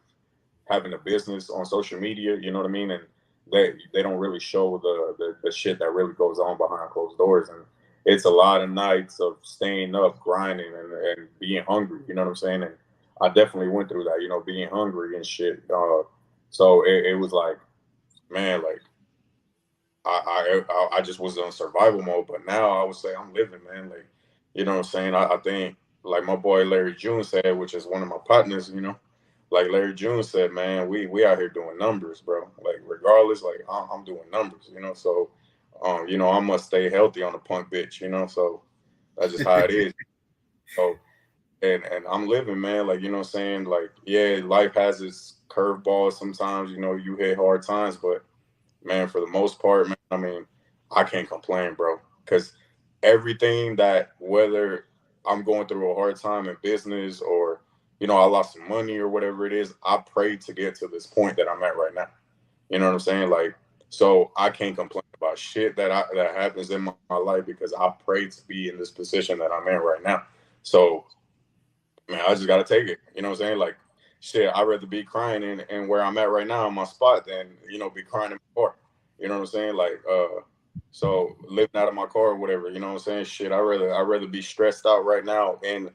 having a business on social media. You know what I mean? And they don't really show the shit that really goes on behind closed doors. And it's a lot of nights of staying up, grinding, and being hungry. You know what I'm saying? And I definitely went through that. You know, being hungry and shit. So it was like, man, like I just was on survival mode. But now I would say I'm living, man. Like, you know what I'm saying? I think like my boy Larry June said, which is one of my partners, you know, like Larry June said, man, we out here doing numbers, bro. Like regardless, like I'm doing numbers, you know. So, you know, I must stay healthy on the punk bitch, you know. So that's just how it is. So and I'm living, man. Like, you know what I'm saying? Like, yeah, life has its curveballs sometimes, you know, you hit hard times, but man, for the most part, man, I mean, I can't complain, bro. Because everything that, whether I'm going through a hard time in business or, you know, I lost some money or whatever it is, I prayed to get to this point that I'm at right now. You know what I'm saying? Like, so I can't complain about shit that happens in my life because I prayed to be in this position that I'm in right now. So man, I just gotta take it. You know what I'm saying? Like, shit, I'd rather be crying in where I'm at right now in my spot than, you know, be crying in my car. You know what I'm saying? Like, so living out of my car or whatever, you know what I'm saying? Shit, I'd rather be stressed out right now in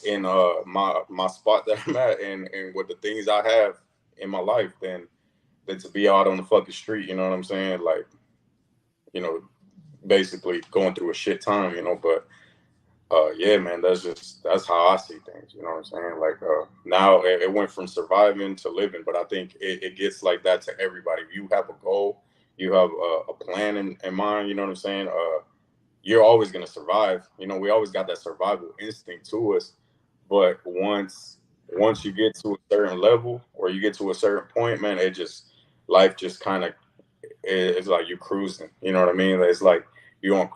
my spot that I'm at and with the things I have in my life than to be out on the fucking street, you know what I'm saying? Like, you know, basically going through a shit time, you know, but yeah, man, that's how I see things. You know what I'm saying? Like now it went from surviving to living, but I think it gets like that to everybody. If you have a goal, you have a plan in mind. You know what I'm saying? You're always gonna survive. You know, we always got that survival instinct to us. But once you get to a certain level or you get to a certain point, man, it just life just kind of it's like you cruising. You know what I mean? It's like you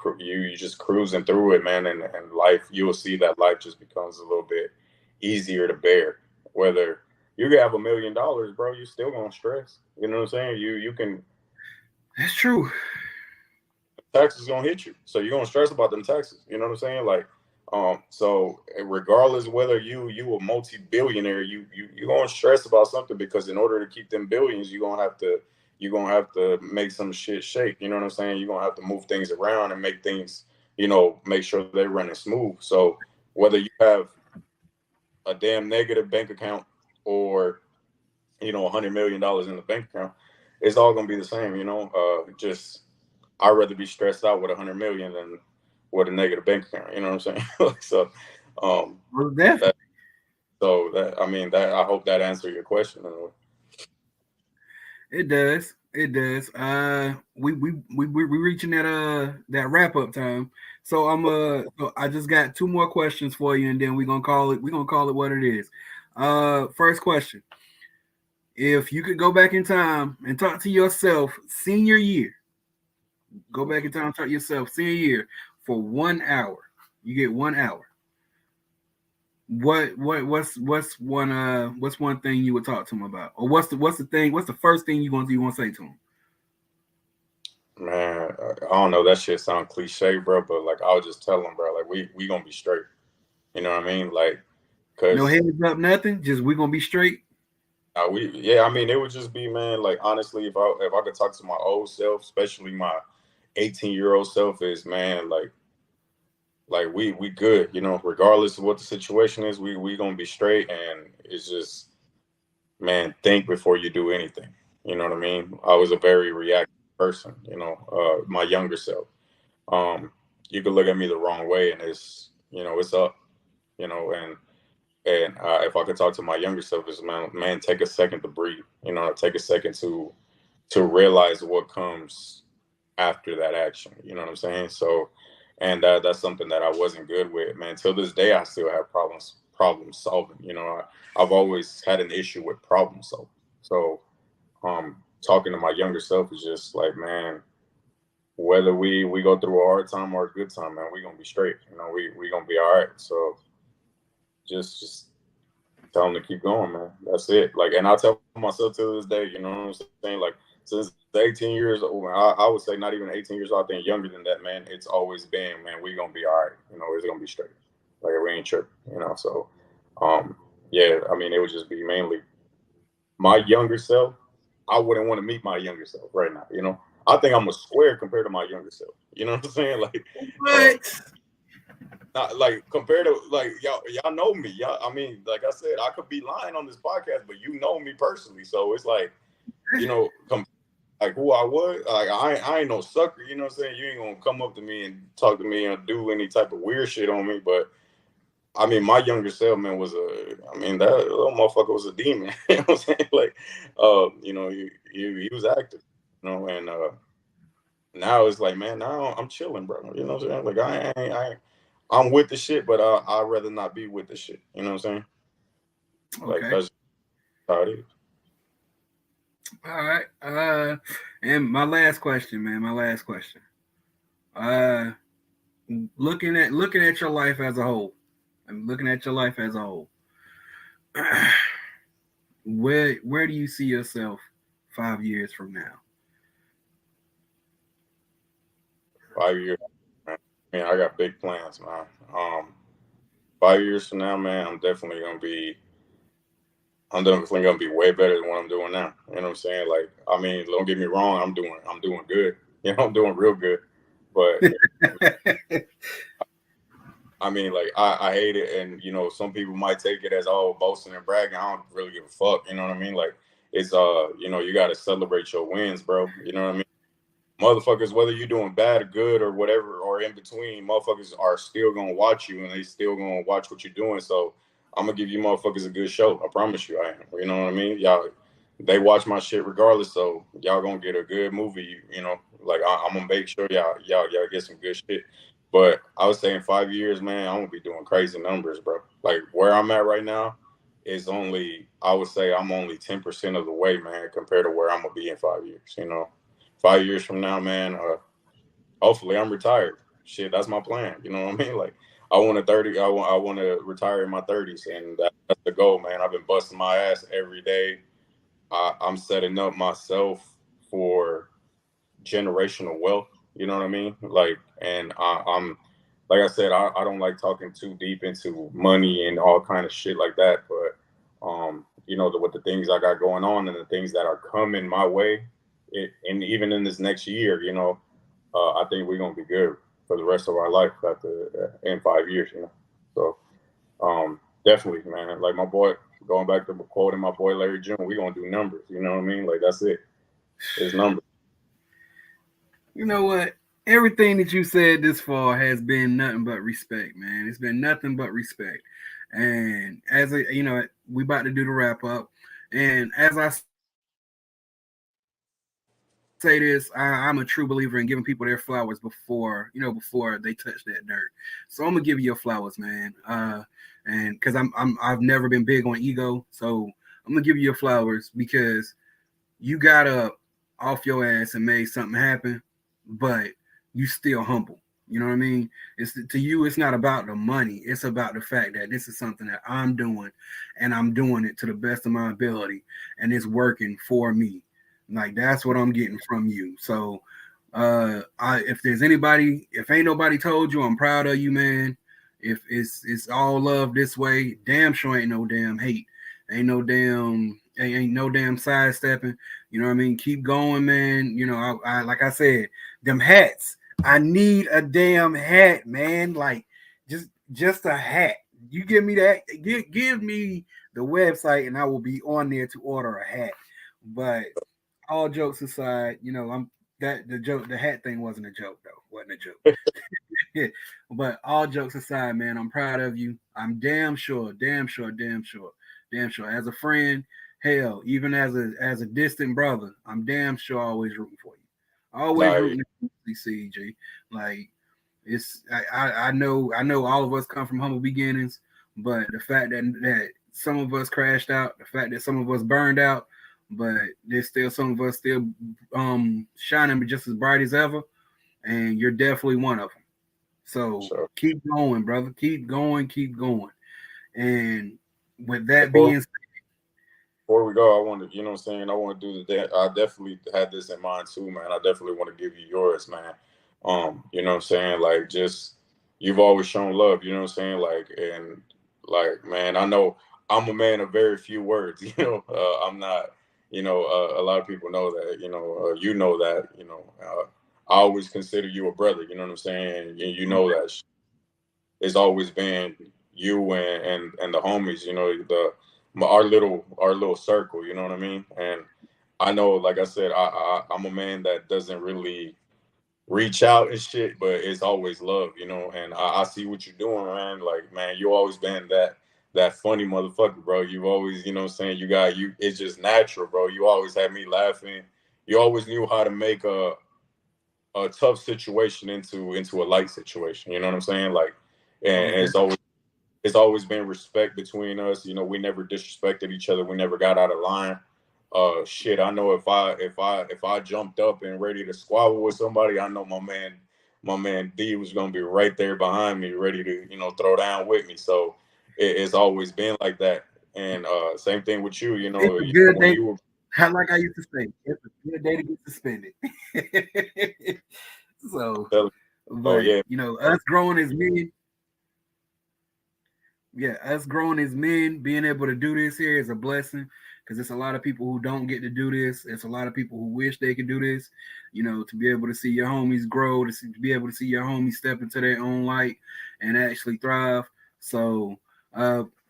just cruising through it, man. And life, you will see that life just becomes a little bit easier to bear. Whether you have $1 million, bro, you still gonna stress. You know what I'm saying? You can That's true. taxes gonna hit you, so you're gonna stress about them taxes. You know what I'm saying? Like, so regardless whether you a multi-billionaire, you gonna stress about something because in order to keep them billions, you're gonna have to make some shit shake. You know what I'm saying? You're gonna have to move things around and make things, you know, make sure they're running smooth. So whether you have a damn negative bank account or you know $100 million in the bank account, it's all gonna be the same. You know, just I'd rather be stressed out with 100 million than with a negative bank account. You know what I'm saying? So, Well, definitely. that I mean that I hope that answered your question. It does. It does. We reaching that wrap up time. So so I just got two more questions for you, and then we're gonna call it what it is. First question: if you could go back in time and talk to yourself senior year, go back in time, talk to yourself senior year for 1 hour. You get 1 hour. What's one thing you would talk to him about, or what's the first thing you want to say to him? Man, I don't know. That shit sound cliche, bro. But like, I would just tell them, bro. Like, we gonna be straight. You know what I mean? Like, No cause heads up, nothing. Just we're gonna be straight. yeah. I mean, it would just be, man. Like, honestly, if I could talk to my old self, especially my 18-year-old self, is man, like we good. You know, regardless of what the situation is, we gonna be straight. And it's just, man, think before you do anything. You know what I mean? I was a very reactive person. You know, my younger self. You could look at me the wrong way, and it's it's up. You know, and if I could talk to my younger self, is man, take a second to breathe. You know, take a second to realize what comes after that action. You know what I'm saying? So, and that's something that I wasn't good with, man. Till this day, I still have problem solving. You know, I've always had an issue with problem solving. So, talking to my younger self is just like, man, whether we go through a hard time or a good time, man, we gonna be straight. You know, we gonna be all right. So just tell them to keep going, man. That's it. Like, and I tell myself to this day, you know what I'm saying? Like, since 18 years old, I would say not even 18 years old, I think younger than that, man. It's always been, man, we gonna be all right. You know, it's gonna be straight. Like we ain't tripping, you know. So, yeah, I mean, it would just be mainly my younger self. I wouldn't want to meet my younger self right now, you know. I think I'm a square compared to my younger self. You know what I'm saying? Like, What? not like compared to like y'all know me. Y'all, I mean, like I said, I could be lying on this podcast, but you know me personally, so it's like, you know, like who I was. Like I ain't no sucker. You know what I'm saying? You ain't gonna come up to me and talk to me and do any type of weird shit on me. But I mean, my younger self, man, was I mean, that little motherfucker was a demon. You know what I'm saying? Like, you know, he was active. You know, and now it's like, man, now I'm chilling, bro. You know what I'm saying? Like I'm with the shit, but I'd rather not be with the shit. You know what I'm saying? Like Okay. that's how it is. All right. And my last question, man. My last question. Uh, looking at your life as a whole. I'm looking at your life as a whole. Where do you see yourself 5 years from now? 5 years, man. I mean, I got big plans, man. 5 years from now, man, I'm definitely gonna be way better than what I'm doing now. You know what I'm saying? Like, I mean, don't get me wrong, I'm doing good. You know, I'm doing real good. But I mean, like, I hate it, and you know, some people might take it as all boasting and bragging. I don't really give a fuck. You know what I mean? Like, it's you know, you got to celebrate your wins, bro. You know what I mean? Motherfuckers, whether you're doing bad or good or whatever or in between, motherfuckers are still gonna watch you and they still gonna watch what you're doing. So I'm gonna give you motherfuckers a good show. I promise you I am. You know what I mean? Y'all, they watch my shit regardless, so y'all gonna get a good movie. You know, like I'm gonna make sure y'all get some good shit. But I was saying 5 years, man, I'm gonna be doing crazy numbers, bro. Like where I'm at right now is only, I would say I'm only 10% of the way, man, compared to where I'm gonna be in 5 years. You know, 5 years from now, man, hopefully I'm retired. Shit, that's my plan. You know what I mean? Like I want a 30. I want to retire in my 30s, and that's the goal, man. I've been busting my ass every day. I'm setting up myself for generational wealth. You know what I mean? Like, and I'm like I said, I don't like talking too deep into money and all kind of shit like that. But you know, with the things I got going on and the things that are coming my way, and even in this next year, you know, I think we're gonna be good for the rest of our life after in 5 years. You know, so definitely, man. Like my boy, going back to quoting my boy Larry June, we gonna do numbers. You know what I mean? Like that's it. It's numbers. You know what? Everything that you said this far has been nothing but respect, man. It's been nothing but respect. And as a, you know, we about to do the wrap up. And as I say this, I'm a true believer in giving people their flowers before, you know, before they touch that dirt. So I'm gonna give you your flowers, man. And because I've never been big on ego, so I'm gonna give you your flowers because you got up off your ass and made something happen, but you still humble. You know what I mean? It's to you, it's not about the money. It's about the fact that this is something that I'm doing, and I'm doing it to the best of my ability, and it's working for me. Like that's what I'm getting from you. So, if there's anybody, if ain't nobody told you, I'm proud of you, man. If it's all love this way, damn sure ain't no damn hate, ain't no damn sidestepping. You know what I mean? Keep going, man. You know, I like I said, them hats. I need a damn hat, man. Like just a hat. You give me that. Give me the website, and I will be on there to order a hat. But all jokes aside, you know, the hat thing wasn't a joke though. Wasn't a joke. But all jokes aside, man, I'm proud of you. I'm damn sure, as a friend, hell, even as a distant brother, I'm damn sure always rooting for you. Always Nah, rooting for you, CJ. Like I know all of us come from humble beginnings, but the fact that some of us crashed out, the fact that some of us burned out, but there's still some of us still shining just as bright as ever, and you're definitely one of them. So sure. keep going, brother. Keep going, keep going. And with that Before being said, before we go, I want to, you know what I'm saying? I want to do that. I definitely had this in mind too, man. I definitely want to give you yours, man. You know what I'm saying? Like just you've always shown love. You know what I'm saying? Like, and like, man, I know I'm a man of very few words. I'm not. A lot of people know that. You know that. I always consider you a brother. You know what I'm saying? And you know that it's always been you and the homies. Our little circle. You know what I mean? And I know, like I said, I'm a man that doesn't really reach out and shit, but it's always love, and I see what you're doing, man. Like, man, you always been that funny motherfucker, bro. You've always, what I'm saying, it's just natural, bro. You always had me laughing. You always knew how to make a tough situation into a light situation. You know what I'm saying? Like, and it's always been respect between us. We never disrespected each other. We never got out of line. Shit, I know if I jumped up and ready to squabble with somebody, I know my man D was gonna be right there behind me, ready to throw down with me. So it's always been like that. And same thing with you. It's a good day. Like I used to say, it's a good day to get suspended. So, but yeah, us growing as men. Yeah, us growing as men, being able to do this here is a blessing, because it's a lot of people who don't get to do this. It's a lot of people who wish they could do this, to be able to see your homies grow, to be able to see your homies step into their own light and actually thrive. So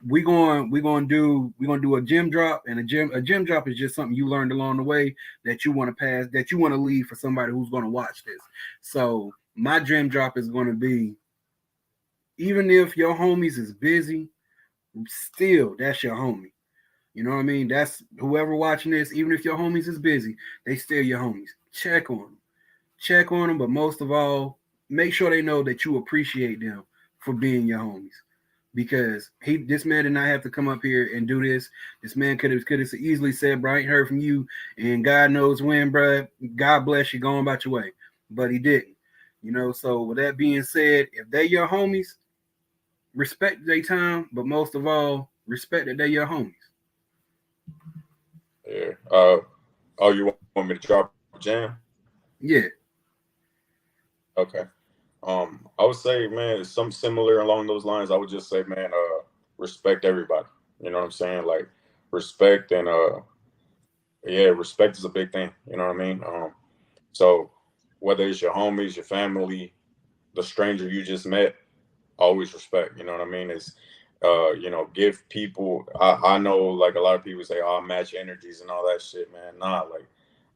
we're gonna do a gym drop, and a gym drop is just something you learned along the way that you want to pass, that you want to leave for somebody who's going to watch this. So my gym drop is going to be, even if your homies is busy, still that's your homie. You know what I mean? That's whoever watching this, even if your homies is busy, they still your homies. Check on them. But most of all, make sure they know that you appreciate them for being your homies. Because this man did not have to come up here and do this. This man could have easily said, bro, I ain't heard from you, and God knows when, bro. God bless you, going about your way. But he didn't. So with that being said, if they your homies, respect their time, but most of all, respect that they're your homies. Yeah. You want me to drop a jam? Yeah. Okay. I would say, man, something similar along those lines. I would just say, man, respect everybody. You know what I'm saying? Like, respect, and respect is a big thing. You know what I mean? So whether it's your homies, your family, the stranger you just met, always respect. You know what I mean? It's give people. I know, like, a lot of people say, "Oh, match energies and all that shit," man. Nah, like,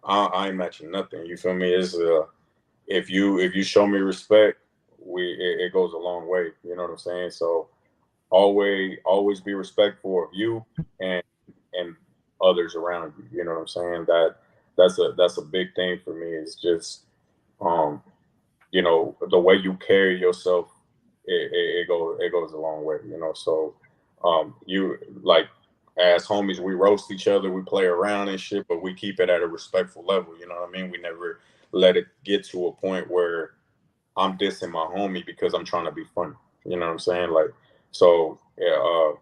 I ain't matching nothing. You feel me? It's if you show me respect, it goes a long way. You know what I'm saying? So always be respectful of you and others around you. You know what I'm saying? That's a big thing for me. It's just the way you carry yourself, it goes a long way. So you, like, as homies, we roast each other, we play around and shit, but we keep it at a respectful level. You know what I mean? We never let it get to a point where I'm dissing my homie because I'm trying to be funny. You know what I'm saying? Like, so yeah,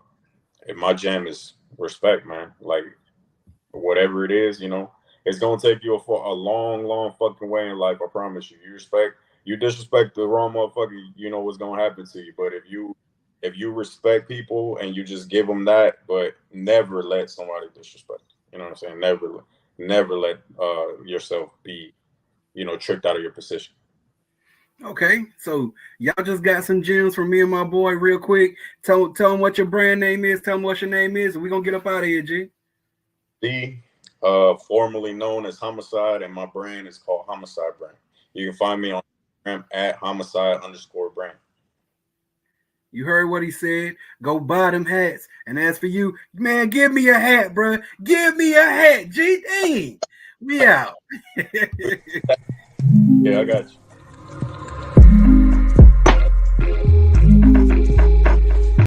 my jam is respect, man. Like, whatever it is, it's gonna take you a long fucking way in life. I promise you. You disrespect the wrong motherfucker, you know what's gonna happen to you. But if you respect people and you just give them that, but never let somebody disrespect you. You know what I'm saying? Never let yourself be, tricked out of your position. Okay, so y'all just got some gems from me and my boy real quick. Tell them what your brand name is. Tell them what your name is, and we're gonna get up out of here, G. D, formerly known as Homicide, and my brand is called Homicide Brand. You can find me on Instagram at homicide_brand. You heard what he said. Go buy them hats. And as for you, man, give me a hat, bro. Give me a hat, G. Dang. We out. Yeah, I got you.